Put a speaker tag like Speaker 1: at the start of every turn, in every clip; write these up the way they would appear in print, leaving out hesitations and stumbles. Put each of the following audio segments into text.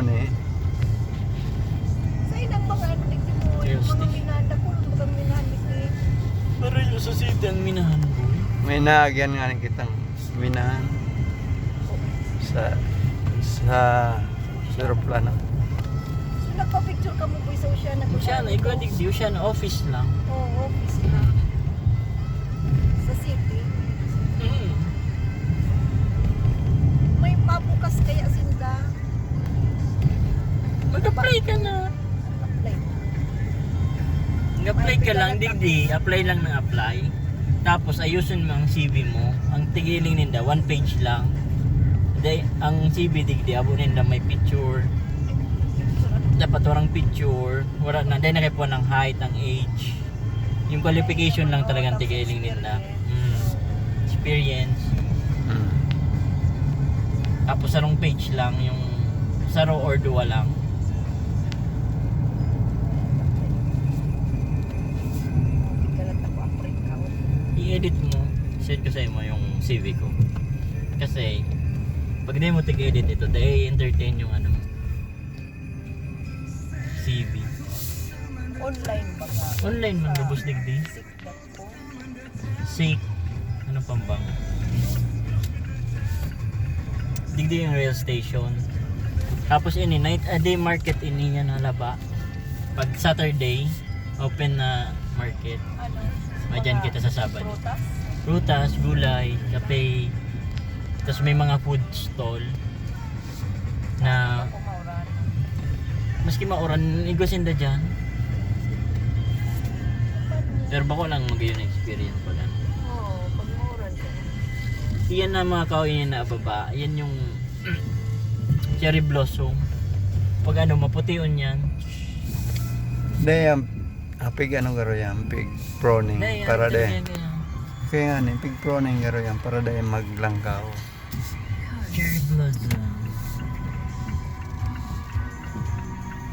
Speaker 1: ni.
Speaker 2: Sa ilang mga ano nito mo, yung mga minanda ko, mga minanda ko.
Speaker 3: Pero yung sa city ang minahan boy.
Speaker 1: May naagyan nga rin kitang minahan sa aeroplano.
Speaker 2: So nagpa-picture ka mo po sa siya na
Speaker 3: Siya na, ikaw digdiyo siya na office lang.
Speaker 2: Oo, office na. Sa city. May pabukas kaya sinda.
Speaker 3: Mag-apply ka na.
Speaker 2: Apply.
Speaker 3: Mag-apply ka lang, digdi. Apply lang ng apply. Tapos ayusin mo ang CV mo. Ang tigiling ninda, 1 page lang. Ang CV digdi, abo ninda may picture. Dapat warang picture. Wala na, dahil nakapuan ng height, ng age. Yung qualification lang talagang tigiling ninda. Experience. Tapos sarong page lang, yung saro or dua lang. I-edit mo, share ko sa mo yung CV ko. Kasi pag di mo tig-edit ito, dahil entertain yung ano CV.
Speaker 2: Online ba nga?
Speaker 3: Online man gabos digdi.
Speaker 2: Sick.com.
Speaker 3: Sick. Ano pang bang? Digdi yung rail station. Tapos ini night a day market ini yan halaba. Pag Saturday open na market.
Speaker 2: Ano?
Speaker 3: Madyan kita sa Sabado.
Speaker 2: Prutas?
Speaker 3: Prutas, gulay, kape. Tapos may mga food stall na
Speaker 2: Kumauran.
Speaker 3: maski mauran igusinda dyan. Pero bako lang mag-yun experience pala.
Speaker 2: Oo, pag mauran ka.
Speaker 3: Iyan na mga kauin na baba. Yan yung cherry blossom. Pag ano, maputiun yan.
Speaker 1: Dahil pig ano garo yan, pig proning
Speaker 3: Yan,
Speaker 1: para
Speaker 3: yan,
Speaker 1: de.
Speaker 3: yan, yan.
Speaker 1: Kaya nga ni pig proning garo yan para de maglangkaw.
Speaker 3: Cherry blossom.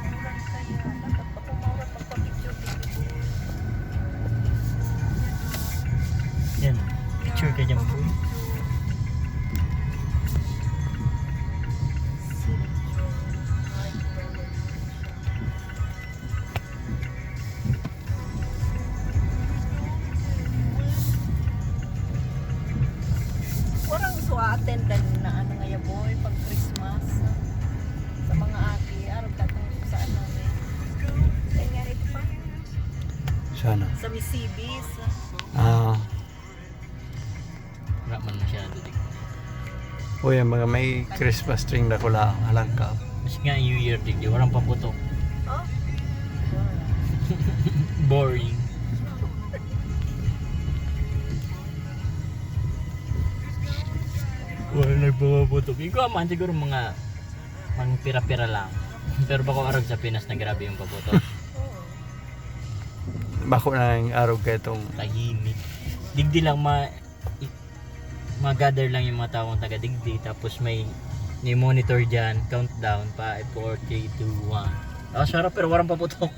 Speaker 2: Mauran kaya. Dapat pa kumauran magpa-picture dito.
Speaker 3: Yan. Picture ka dyan boy.
Speaker 2: Warang attendant na ano nga ya boy pag Christmas sa mga ati araw katong sa ano eh. Kaya nga ito pa
Speaker 1: Sana.
Speaker 2: sa Misibis.
Speaker 3: Wala man masyado dik.
Speaker 1: O yan mga may Christmas string na kula halangkaw.
Speaker 3: Mas nga New Year dik. Walang paputok.
Speaker 2: Oh?
Speaker 3: Boring. Wala nagpapaputok. Ikaw man siguro mga pira-pira lang. Pero bako arag sa Pinas na grabe yung paputok.
Speaker 1: Bako na yung araw kaya itong
Speaker 3: Tahimik. Digdi lang ma-gather lang yung mga taong taga-digdi. Tapos may monitor dyan. Countdown. 5, 4, 3, 2, 1. Sarap pero walang paputok.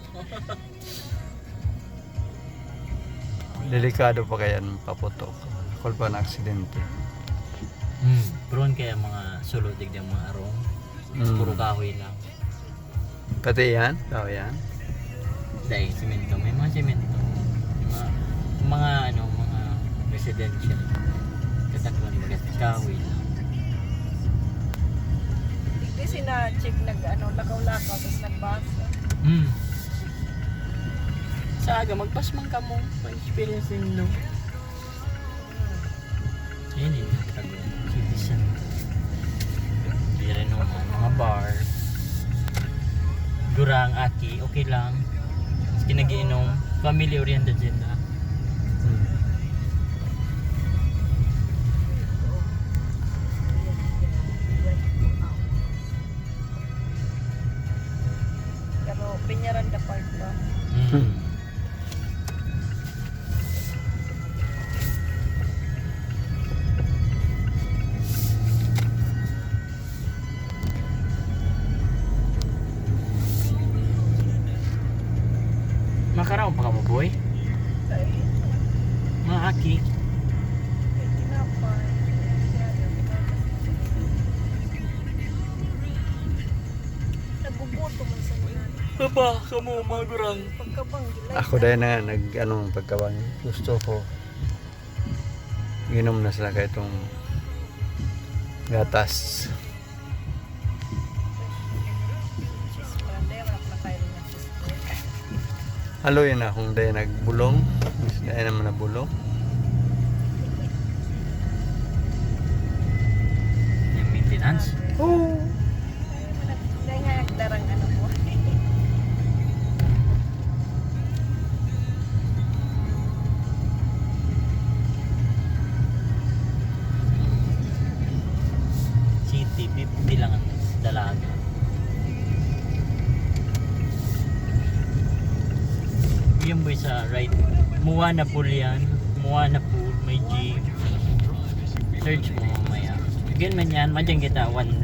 Speaker 1: delikado pa kaya ng paputok. Kung pa na aksidente.
Speaker 3: Prone kaya mga sulod digdi ang mga arong. Puro kahoy lang.
Speaker 1: Pati yan? Tao yan?
Speaker 3: Dahil semento. May mga semento. Mga ano, mga residential. Kataklan mga kahoy lang.
Speaker 2: Hindi sina-check nag-ano, lakaw-lakaw tapos nagbasa.
Speaker 3: Sa aga, magpasmang ka mo. Pa-experience din no. Yan yun yung tago. Citizen. Hindi rin naman. Mga bar. Durang, aki, okay lang. Maski nag-iinom. Family-oriented din na.
Speaker 2: Pero Peñaranda Park ba?
Speaker 3: Makaraon pa ka mo, boy?
Speaker 2: Ay,
Speaker 3: Mga aki.
Speaker 2: may tinapay.
Speaker 3: pa, kamo mga gurang.
Speaker 2: Pagkabang gilay.
Speaker 1: Ako dahil na pagkabang. Gusto ko. Ginom na sila kay itong gatas.
Speaker 2: Cheese pa. Dahil wala na kayo ng cheese pa.
Speaker 1: Haluin na kung dahil nagbulong. Dahil naman nabulong.
Speaker 3: Yung maintenance.
Speaker 1: Oh.
Speaker 2: Dahil nga nagdarang ano po.
Speaker 3: City, 50 lang ang dalaga. Yung boy sa right, Moana Pool yan. Moana Pool, may gym. Search mo mamaya. Again man yan, madyan kita one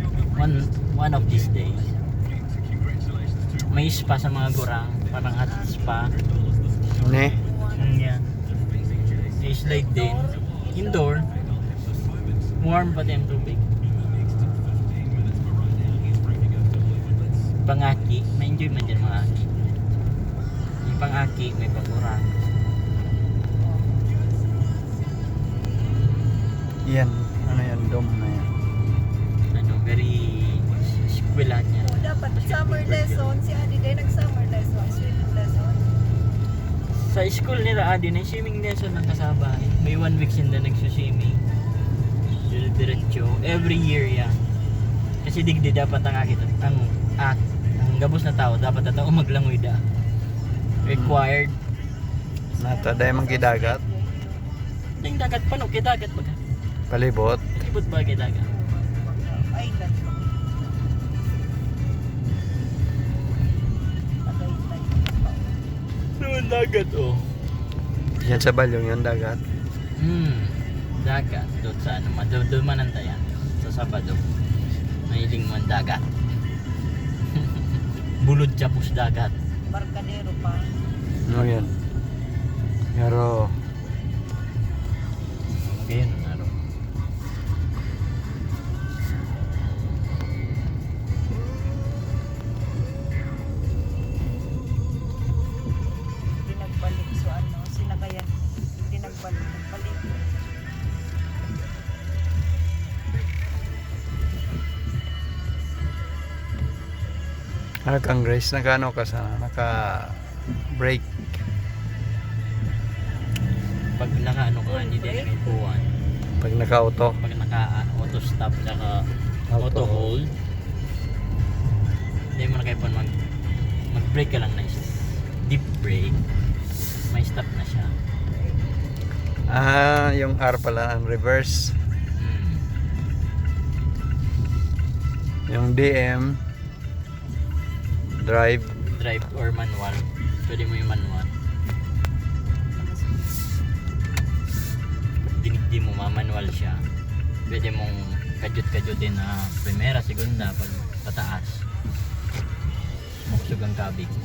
Speaker 3: of these days. May spa sa mga gurang, parang hot spa.
Speaker 1: Ne?
Speaker 3: Yan. May slide din. Indoor. Warm pa din ang tubig. Pangaki, may enjoy man dyan mga aki. May pangaki, may pangurang.
Speaker 1: Yan. Ano yan? Dome na yan.
Speaker 3: Ano, very eskwela niya.
Speaker 2: O dapat summer lesson. Si Adi dahil nag-summer lesson. Swimming lesson.
Speaker 3: Sa school nila Adi, na swimming lesson ng kasabay. May 1 week sila nagsuswimming. Diretso. Every year yan. Kasi digdi dapat ang akit ang gabos na tao dapat na tao maglangoy da. Required.
Speaker 1: Nata dahil magkidagat.
Speaker 3: Yung dagat pa no, kidagat ba ka?
Speaker 1: Palibot.
Speaker 3: Libot ba kidagat?
Speaker 2: Island.
Speaker 3: Naman dagat oh.
Speaker 1: Yan sa balyong yung dagat.
Speaker 3: Dagat. Doon sa ano, doon manantayan. Sa Sabado. Mahiling man dagat. Bulod Chapus dagat.
Speaker 2: Barkadero pa.
Speaker 1: Ano yan? Pero
Speaker 3: Ganyan ano.
Speaker 2: Hindi nagbalik. So ano, sinakayan. Hindi nagbalik. Nagbalik.
Speaker 1: ano kang Grace? Naka-ano ka sa naka-break.
Speaker 3: Pag naka-ano ka hindi din nag-ipuan.
Speaker 1: Pag naka-auto.
Speaker 3: Pag naka-auto stop tsaka auto hold. Hindi mo na kayo pa mag-brake ka lang na deep brake. May stop na siya.
Speaker 1: Yung R pala ang reverse. Yung DM drive.
Speaker 3: Drive or manual. Pwede mo yung manual. Dinigdi mo manual siya. Pwede mong kadyot-kadyotin na primera, segunda pag pataas. Makusog ang kabig.